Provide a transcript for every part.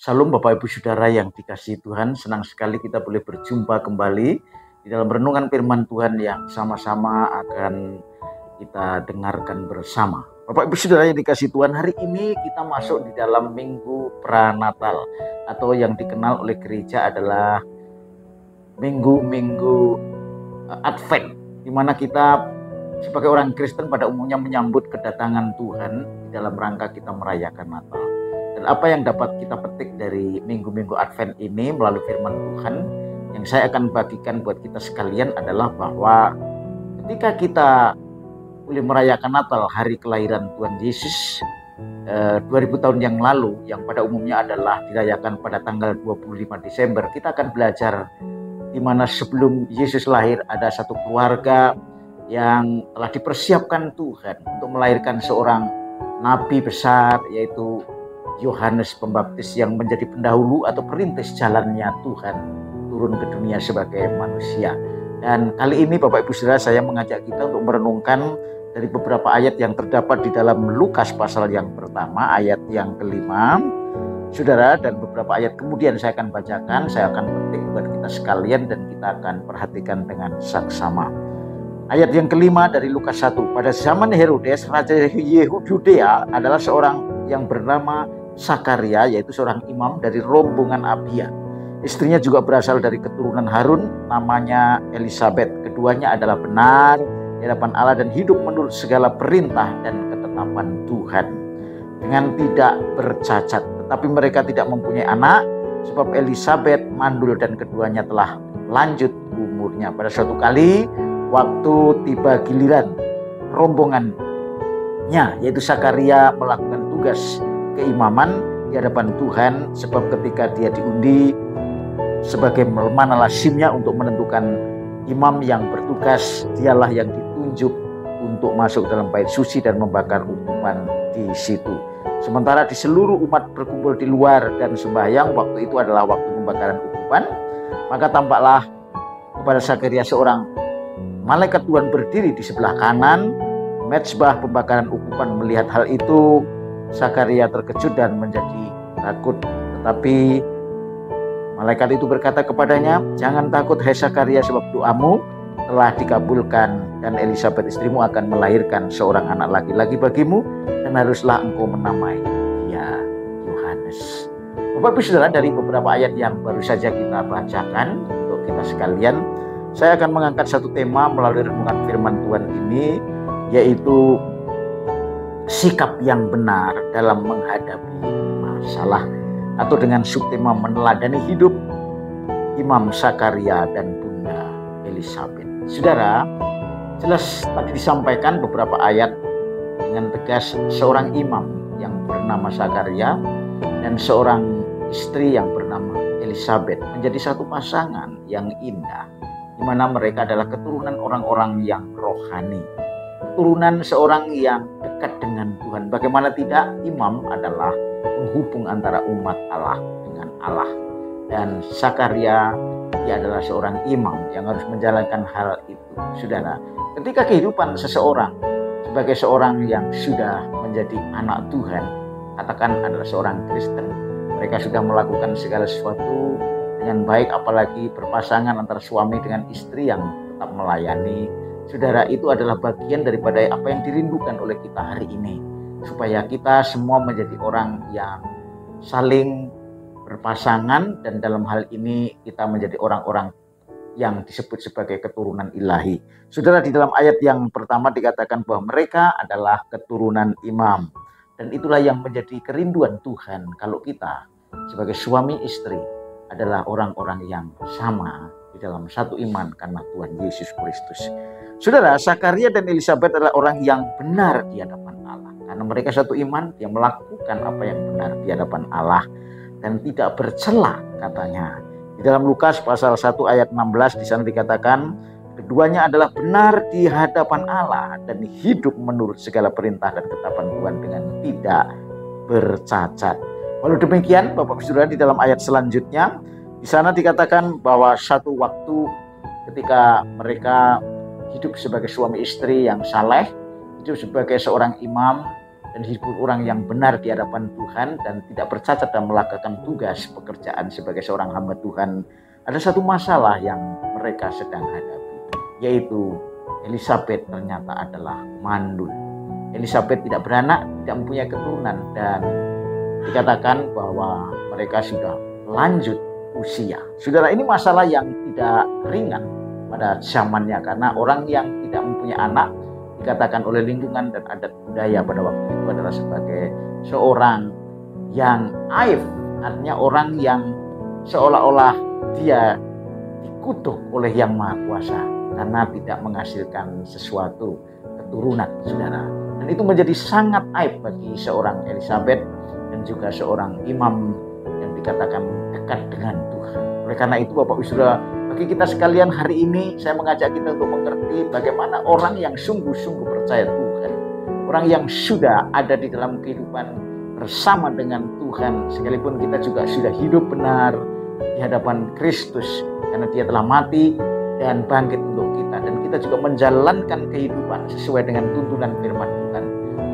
Salam Bapak Ibu Saudara yang dikasihi Tuhan, senang sekali kita boleh berjumpa kembali di dalam renungan firman Tuhan yang sama-sama akan kita dengarkan bersama. Bapak Ibu Saudara yang dikasihi Tuhan, hari ini kita masuk di dalam Minggu Pranatal atau yang dikenal oleh gereja adalah Minggu Advent, di mana kita sebagai orang Kristen pada umumnya menyambut kedatangan Tuhan di dalam rangka kita merayakan Natal. Dan apa yang dapat kita petik dari minggu-minggu Advent ini melalui firman Tuhan yang saya akan bagikan buat kita sekalian adalah bahwa ketika kita boleh merayakan Natal, hari kelahiran Tuhan Yesus 2000 tahun yang lalu, yang pada umumnya adalah dirayakan pada tanggal 25 Desember, kita akan belajar di mana sebelum Yesus lahir ada satu keluarga yang telah dipersiapkan Tuhan untuk melahirkan seorang nabi besar, yaitu Yohanes Pembaptis, yang menjadi pendahulu atau perintis jalannya Tuhan turun ke dunia sebagai manusia. Dan kali ini Bapak Ibu Saudara, saya mengajak kita untuk merenungkan dari beberapa ayat yang terdapat di dalam Lukas pasal yang pertama, ayat yang kelima, Saudara, dan beberapa ayat kemudian saya akan bacakan, saya akan petik buat kita sekalian dan kita akan perhatikan dengan saksama. Ayat yang kelima dari Lukas 1. Pada zaman Herodes, Raja Yudea, adalah seorang yang bernama Sakaria, yaitu seorang imam dari rombongan Abia. Istrinya juga berasal dari keturunan Harun, namanya Elisabet. Keduanya adalah benar di hadapan Allah dan hidup menurut segala perintah dan ketetapan Tuhan dengan tidak bercacat. Tetapi mereka tidak mempunyai anak, sebab Elisabet mandul dan keduanya telah lanjut umurnya. Pada suatu kali, waktu tiba giliran rombongannya, yaitu Sakaria, melakukan tugas keimaman di hadapan Tuhan, sebab ketika dia diundi sebagai mana lazimnya untuk menentukan imam yang bertugas, dialah yang ditunjuk untuk masuk dalam bait suci dan membakar ukupan di situ. Sementara di seluruh umat berkumpul di luar dan sembahyang, waktu itu adalah waktu pembakaran ukupan, maka tampaklah kepada Sakaria seorang malaikat Tuhan berdiri di sebelah kanan mezbah pembakaran ukupan. Melihat hal itu, Sakaria terkejut dan menjadi takut. Tetapi malaikat itu berkata kepadanya, "Jangan takut, hai Sakaria, sebab doamu telah dikabulkan dan Elisabet istrimu akan melahirkan seorang anak laki-laki bagimu dan haruslah engkau menamai dia Yohanes." Bapak Ibu Saudara, dari beberapa ayat yang baru saja kita bacakan untuk kita sekalian, saya akan mengangkat satu tema melalui renungan firman Tuhan ini, yaitu sikap yang benar dalam menghadapi masalah, atau dengan subtema meneladani hidup Imam Sakaria dan Bunda Elisabet. Saudara, jelas tadi disampaikan beberapa ayat dengan tegas seorang imam yang bernama Sakaria dan seorang istri yang bernama Elisabet menjadi satu pasangan yang indah, di mana mereka adalah keturunan orang-orang yang rohani, keturunan seorang yang dekat dengan Tuhan. Bagaimana tidak, imam adalah penghubung antara umat Allah dengan Allah. Dan Sakaria, dia adalah seorang imam yang harus menjalankan hal itu. Saudara, ketika kehidupan seseorang sebagai seorang yang sudah menjadi anak Tuhan, katakan adalah seorang Kristen, mereka sudah melakukan segala sesuatu dengan baik, apalagi berpasangan antara suami dengan istri yang tetap melayani. Saudara, itu adalah bagian daripada apa yang dirindukan oleh kita hari ini, supaya kita semua menjadi orang yang saling berpasangan, dan dalam hal ini kita menjadi orang-orang yang disebut sebagai keturunan ilahi. Saudara, di dalam ayat yang pertama dikatakan bahwa mereka adalah keturunan imam, dan itulah yang menjadi kerinduan Tuhan kalau kita sebagai suami istri adalah orang-orang yang sama di dalam satu iman karena Tuhan Yesus Kristus. Saudara, Sakaria dan Elisabet adalah orang yang benar di hadapan Allah. Karena mereka satu iman, dia melakukan apa yang benar di hadapan Allah dan tidak bercela, katanya. Di dalam Lukas pasal 1 ayat 16 di sana dikatakan, keduanya adalah benar di hadapan Allah dan hidup menurut segala perintah dan ketetapan Tuhan dengan tidak bercacat. Walau demikian, Bapak Saudara, di dalam ayat selanjutnya di sana dikatakan bahwa satu waktu ketika mereka hidup sebagai suami istri yang saleh, hidup sebagai seorang imam dan hidup orang yang benar di hadapan Tuhan dan tidak bercacat dan melakukan tugas pekerjaan sebagai seorang hamba Tuhan, ada satu masalah yang mereka sedang hadapi, yaitu Elisabet ternyata adalah mandul. Elisabet tidak beranak, tidak mempunyai keturunan, dan dikatakan bahwa mereka sudah lanjut usia. Saudara, ini masalah yang tidak ringan pada zamannya, karena orang yang tidak mempunyai anak dikatakan oleh lingkungan dan adat budaya pada waktu itu adalah sebagai seorang yang aib, artinya orang yang seolah-olah dia dikutuk oleh Yang Maha Kuasa karena tidak menghasilkan sesuatu keturunan, saudara. Dan itu menjadi sangat aib bagi seorang Elisabet dan juga seorang imam yang dikatakan dekat dengan Tuhan. Oleh karena itu, Bapak Ibu Saudara, bagi kita sekalian hari ini saya mengajak kita untuk mengerti bagaimana orang yang sungguh-sungguh percaya Tuhan, orang yang sudah ada di dalam kehidupan bersama dengan Tuhan, sekalipun kita juga sudah hidup benar di hadapan Kristus karena Dia telah mati dan bangkit untuk kita, dan kita juga menjalankan kehidupan sesuai dengan tuntunan firman Tuhan.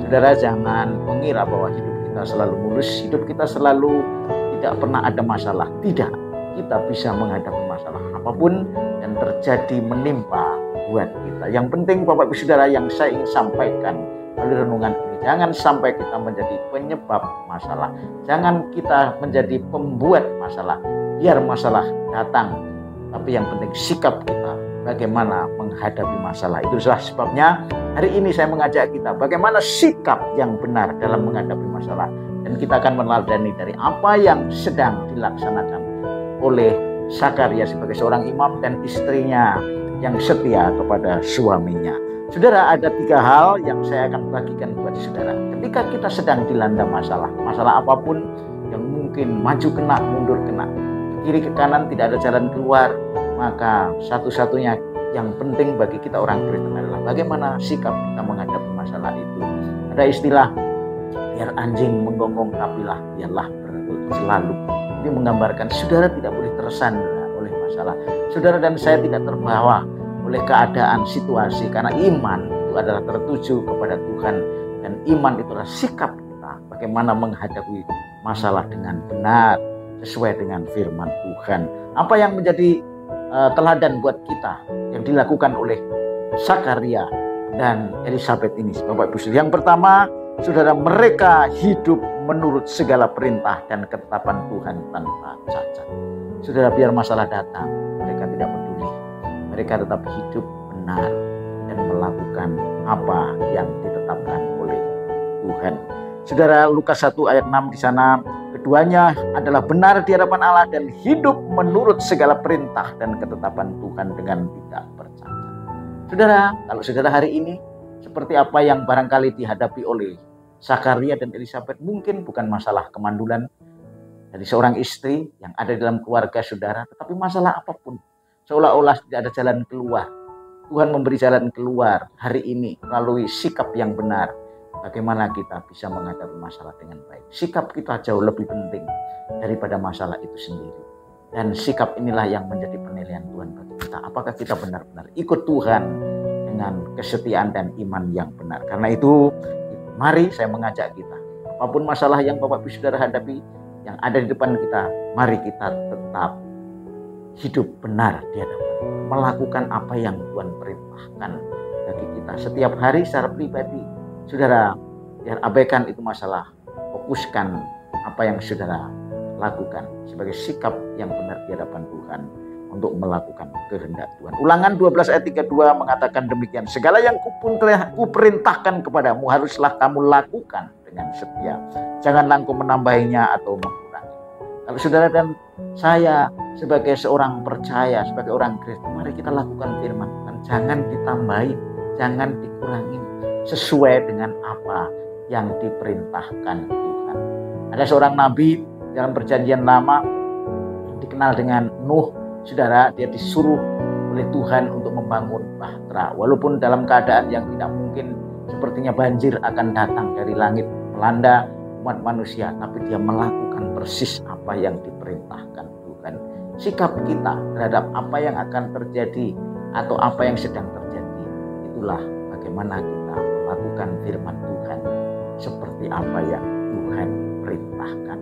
Saudara, jangan mengira bahwa hidup kita selalu mulus, hidup kita selalu tidak pernah ada masalah. Tidak, kita bisa menghadapi masalah apapun yang terjadi menimpa buat kita. Yang penting Bapak Ibu Saudara, yang saya ingin sampaikan melalui renungan ini, jangan sampai kita menjadi penyebab masalah, jangan kita menjadi pembuat masalah. Biar masalah datang, tapi yang penting sikap kita bagaimana menghadapi masalah. Itulah sebabnya hari ini saya mengajak kita bagaimana sikap yang benar dalam menghadapi masalah, dan kita akan meneladani dari apa yang sedang dilaksanakan oleh Zakaria sebagai seorang imam dan istrinya yang setia kepada suaminya. Saudara, ada 3 hal yang saya akan bagikan kepada saudara. Ketika kita sedang dilanda masalah apapun yang mungkin maju kena, mundur kena, ke kiri ke kanan tidak ada jalan keluar, maka satu-satunya yang penting bagi kita orang Kristen adalah bagaimana sikap kita menghadapi masalah itu. Ada istilah, biar anjing menggonggong kapilah, biarlah berlutut selalu. Ini menggambarkan saudara tidak boleh tersandera oleh masalah. Saudara dan saya tidak terbawa oleh keadaan situasi, karena iman itu adalah tertuju kepada Tuhan, dan iman itu adalah sikap kita bagaimana menghadapi masalah dengan benar sesuai dengan firman Tuhan. Apa yang menjadi teladan buat kita yang dilakukan oleh Zakaria dan Elisabet ini, Bapak Ibu. Yang pertama, saudara, mereka hidup menurut segala perintah dan ketetapan Tuhan tanpa cacat. Saudara, biar masalah datang, mereka tidak peduli. Mereka tetap hidup benar dan melakukan apa yang ditetapkan oleh Tuhan. Saudara, Lukas 1 ayat 6 di sana, keduanya adalah benar di hadapan Allah dan hidup menurut segala perintah dan ketetapan Tuhan dengan tidak bercacat. Saudara, kalau saudara hari ini seperti apa yang barangkali dihadapi oleh Zakaria dan Elisabet, mungkin bukan masalah kemandulan dari seorang istri yang ada dalam keluarga saudara, tetapi masalah apapun, seolah-olah tidak ada jalan keluar. Tuhan memberi jalan keluar hari ini melalui sikap yang benar. Bagaimana kita bisa menghadapi masalah dengan baik. Sikap kita jauh lebih penting daripada masalah itu sendiri. Dan sikap inilah yang menjadi penilaian Tuhan bagi kita. Apakah kita benar-benar ikut Tuhan dengan kesetiaan dan iman yang benar. Karena itu, mari saya mengajak kita, apapun masalah yang Bapak Ibu Saudara hadapi, yang ada di depan kita, mari kita tetap hidup benar di hadapan, melakukan apa yang Tuhan perintahkan bagi kita setiap hari secara pribadi. Saudara, jangan abaikan itu masalah, fokuskan apa yang saudara lakukan sebagai sikap yang benar di hadapan Tuhan untuk melakukan kehendak Tuhan. Ulangan 12 ayat 32 mengatakan demikian, segala yang kuperintahkan kepadamu haruslah kamu lakukan dengan setia. Janganlah engkau menambahinya atau mengurangi. Kalau saudara dan saya sebagai seorang percaya, sebagai orang Kristen, mari kita lakukan firman Tuhan. Jangan ditambahin, jangan dikurangi, sesuai dengan apa yang diperintahkan Tuhan. Ada seorang nabi dalam perjanjian lama yang dikenal dengan Nuh. Saudara, dia disuruh oleh Tuhan untuk membangun bahtera. Walaupun dalam keadaan yang tidak mungkin, sepertinya banjir akan datang dari langit melanda umat manusia, tapi dia melakukan persis apa yang diperintahkan Tuhan. Sikap kita terhadap apa yang akan terjadi atau apa yang sedang terjadi, itulah bagaimana kita melakukan firman Tuhan seperti seperti apa yang Tuhan perintahkan.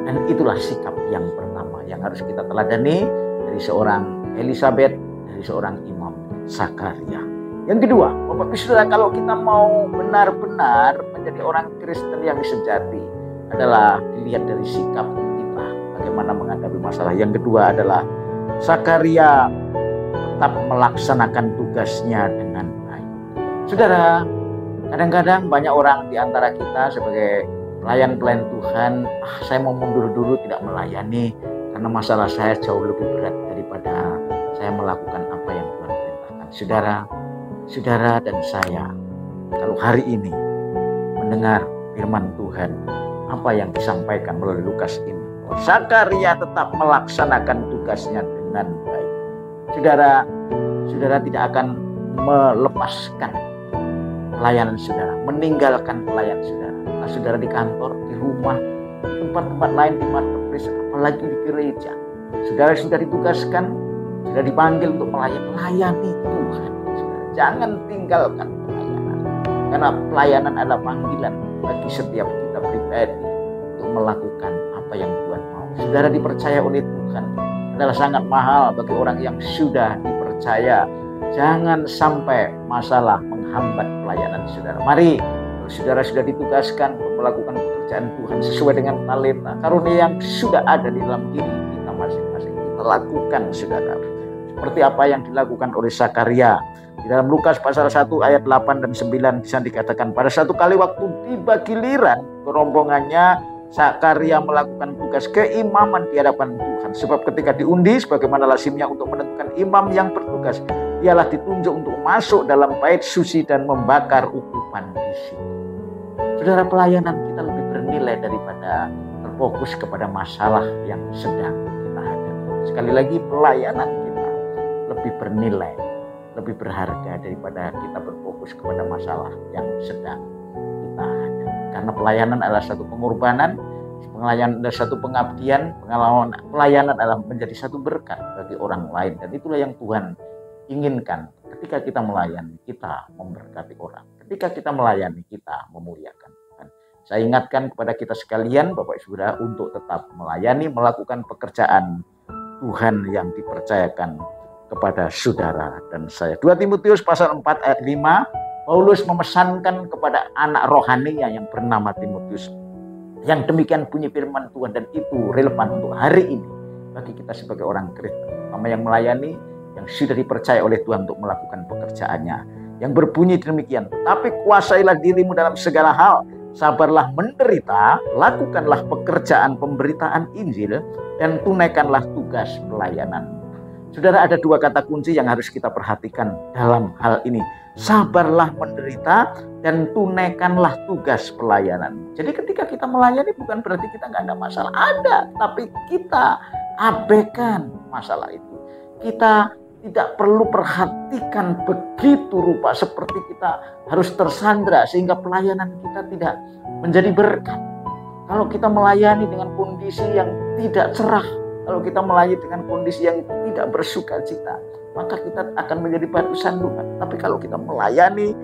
Dan itulah sikap yang pertama yang harus kita teladani dari seorang Elisabet, dari seorang Imam Sakaria. Yang kedua, Bapak Ibu Saudara, kalau kita mau benar-benar menjadi orang Kristen yang sejati adalah dilihat dari sikap kita, bagaimana menghadapi masalah. Yang kedua adalah Sakaria tetap melaksanakan tugasnya dengan baik. Saudara, kadang-kadang banyak orang di antara kita sebagai pelayan-pelayan Tuhan, saya mau mundur dulu tidak melayani karena masalah saya jauh lebih berat daripada saya melakukan apa yang Tuhan perintahkan. Saudara dan saya, kalau hari ini mendengar firman Tuhan, apa yang disampaikan melalui Lukas ini, Sakaria tetap melaksanakan tugasnya dengan baik. Saudara tidak akan melepaskan pelayanan saudara, meninggalkan pelayan saudara. Nah, saudara di kantor, di rumah, di tempat-tempat lain, di marketplace, apalagi di gereja. Saudara sudah ditugaskan, sudah dipanggil untuk melayani Tuhan. Saudara, jangan tinggalkan pelayanan. Karena pelayanan adalah panggilan bagi setiap kita pribadi untuk melakukan apa yang Tuhan mau. Saudara dipercaya oleh Tuhan adalah sangat mahal bagi orang yang sudah dipercaya. Jangan sampai masalah menghambat pelayanan saudara. Mari, kalau saudara sudah ditugaskan untuk melakukan pekerjaan Tuhan sesuai dengan talenta, karunia yang sudah ada di dalam diri kita masing-masing, kita lakukan saudara. Seperti apa yang dilakukan oleh Sakaria. Di dalam Lukas pasal 1 ayat 8 dan 9 bisa dikatakan, pada satu kali waktu tiba giliran kerombongannya, Sakaria melakukan tugas keimaman di hadapan Tuhan. Sebab ketika diundi sebagaimana lazimnya untuk menentukan imam yang bertugas, ialah ditunjuk untuk masuk dalam bait suci dan membakar ukupan di situ. Saudara, pelayanan kita lebih bernilai daripada terfokus kepada masalah yang sedang kita hadapi. Sekali lagi, pelayanan kita lebih bernilai, lebih berharga daripada kita berfokus kepada masalah yang sedang kita hadapi. Karena pelayanan adalah satu pengorbanan, pelayanan adalah satu pengabdian, pelayanan adalah menjadi satu berkat bagi orang lain. Dan itulah yang Tuhan inginkan. Ketika kita melayani, kita memberkati orang. Ketika kita melayani, kita memuliakan Tuhan. Saya ingatkan kepada kita sekalian, Bapak Ibu Saudara, untuk tetap melayani, melakukan pekerjaan Tuhan yang dipercayakan kepada saudara dan saya. 2 Timotius pasal 4 ayat 5, Paulus memesankan kepada anak rohaninya yang bernama Timotius. Yang demikian bunyi firman Tuhan, dan itu relevan untuk hari ini bagi kita sebagai orang Kristen, terutama yang melayani, yang sudah dipercaya oleh Tuhan untuk melakukan pekerjaannya. Yang berbunyi demikian, tapi kuasailah dirimu dalam segala hal, sabarlah menderita, lakukanlah pekerjaan pemberitaan Injil, dan tunaikanlah tugas pelayanan. Saudara, ada dua kata kunci yang harus kita perhatikan dalam hal ini. Sabarlah menderita dan tunaikanlah tugas pelayanan. Jadi ketika kita melayani bukan berarti kita nggak ada masalah. Ada, tapi kita abaikan masalah itu. Kita tidak perlu perhatikan begitu rupa seperti kita harus tersandra sehingga pelayanan kita tidak menjadi berkat. Kalau kita melayani dengan kondisi yang tidak cerah, kalau kita melayani dengan kondisi yang tidak bersukacita, maka kita akan menjadi batu sandungan. Tapi kalau kita melayani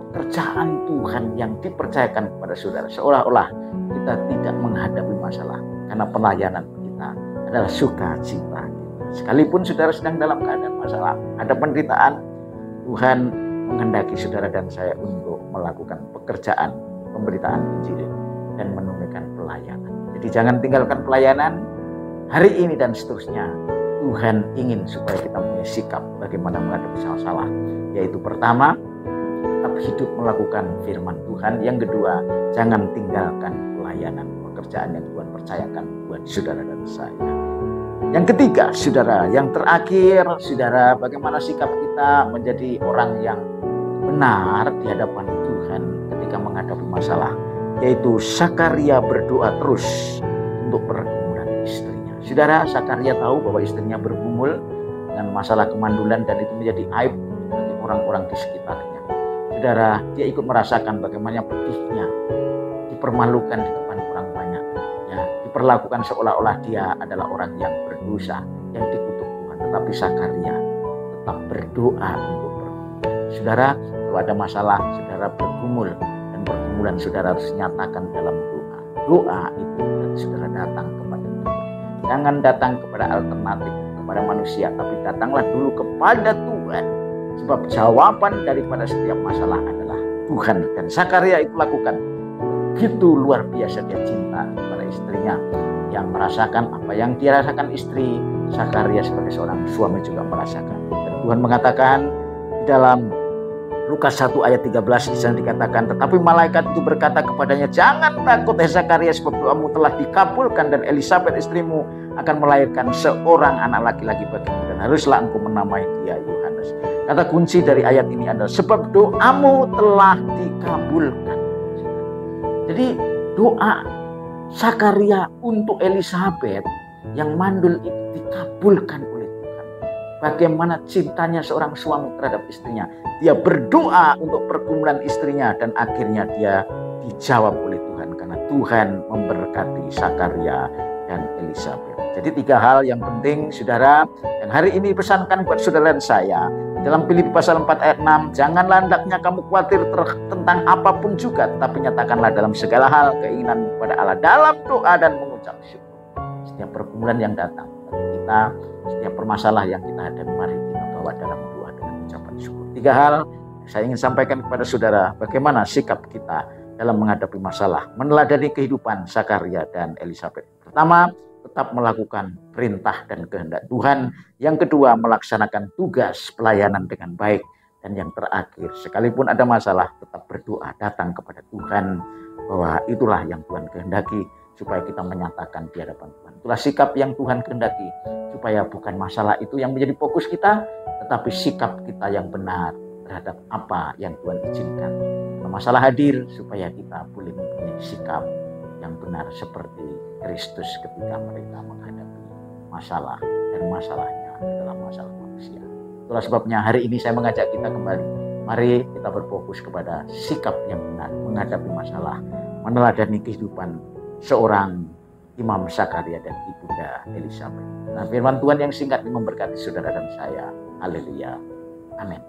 pekerjaan Tuhan yang dipercayakan kepada saudara, seolah-olah kita tidak menghadapi masalah, karena pelayanan kita adalah sukacita kita. Sekalipun saudara sedang dalam keadaan masalah, ada penderitaan, Tuhan menghendaki saudara dan saya untuk melakukan pekerjaan pemberitaan Injil dan menunaikan pelayanan. Jadi jangan tinggalkan pelayanan hari ini dan seterusnya. Tuhan ingin supaya kita punya sikap bagaimana menghadapi masalah, yaitu pertama, tetap hidup melakukan firman Tuhan. Yang kedua, jangan tinggalkan pelayanan pekerjaan yang Tuhan percayakan buat saudara dan saya. Yang ketiga, saudara, yang terakhir, saudara, bagaimana sikap kita menjadi orang yang benar di hadapan Tuhan ketika menghadapi masalah, yaitu Sakaria berdoa terus untuk pergumulan istrinya. Saudara, Sakaria tahu bahwa istrinya bergumul dengan masalah kemandulan dan itu menjadi aib bagi orang-orang di sekitarnya. Saudara, dia ikut merasakan bagaimana pedihnya, dipermalukan di depan orang banyak, ya, diperlakukan seolah-olah dia adalah orang yang berdosa, yang dikutuk Tuhan. Tetapi Sakaria tetap berdoa untuk bergumul. Saudara, kalau ada masalah, saudara bergumul dan bergumul pergumulan saudara harus nyatakan dalam doa. Doa itu berarti saudara datang kepada Tuhan. Jangan datang kepada alternatif, kepada manusia, tapi datanglah dulu kepada Tuhan. Sebab jawaban daripada setiap masalah adalah Tuhan. Dan Zakaria itu lakukan. Begitu luar biasa dia cinta kepada istrinya, yang merasakan apa yang dia rasakan istri. Zakaria sebagai seorang suami juga merasakan. Dan Tuhan mengatakan di dalam Lukas 1 ayat 13 di sana dikatakan, tetapi malaikat itu berkata kepadanya, jangan takut hai Zakaria, sebab doamu telah dikabulkan dan Elisabet istrimu akan melahirkan seorang anak laki-laki bagimu dan haruslah engkau menamai dia Yohanes. Kata kunci dari ayat ini adalah sebab doamu telah dikabulkan. Jadi doa Zakaria untuk Elisabet yang mandul itu dikabulkan oleh Tuhan. Bagaimana cintanya seorang suami terhadap istrinya. Dia berdoa untuk pergumulan istrinya dan akhirnya dia dijawab oleh Tuhan karena Tuhan memberkati Zakaria dan Elisabet. Jadi 3 hal yang penting saudara yang hari ini pesankan buat saudara dan saya. Dalam Filipi pasal 4 ayat 6, janganlah hendaknya kamu khawatir tentang apapun juga, tetapi nyatakanlah dalam segala hal keinginan kepada Allah dalam doa dan mengucap syukur. Setiap pergumulan yang datang bagi kita, setiap permasalahan yang kita hadapi, mari kita bawa dalam doa dengan ucapan syukur. 3 hal saya ingin sampaikan kepada saudara, bagaimana sikap kita dalam menghadapi masalah, meneladani kehidupan Zakaria dan Elisabet. Pertama, tetap melakukan perintah dan kehendak Tuhan. Yang kedua, melaksanakan tugas pelayanan dengan baik. Dan yang terakhir, sekalipun ada masalah, tetap berdoa, datang kepada Tuhan, bahwa itulah yang Tuhan kehendaki, supaya kita menyatakan di hadapan Tuhan. Itulah sikap yang Tuhan kehendaki, supaya bukan masalah itu yang menjadi fokus kita, tetapi sikap kita yang benar terhadap apa yang Tuhan izinkan. Kalau masalah hadir, supaya kita boleh mempunyai sikap yang benar seperti Kristus ketika mereka menghadapi masalah, dan masalahnya adalah masalah manusia. Itulah sebabnya hari ini saya mengajak kita kembali, mari kita berfokus kepada sikap yang benar menghadapi masalah, meneladani kehidupan seorang Imam Zakaria dan Ibunda Elisabet. Nah, firman Tuhan yang singkat ini memberkati saudara dan saya. Haleluya. Amin.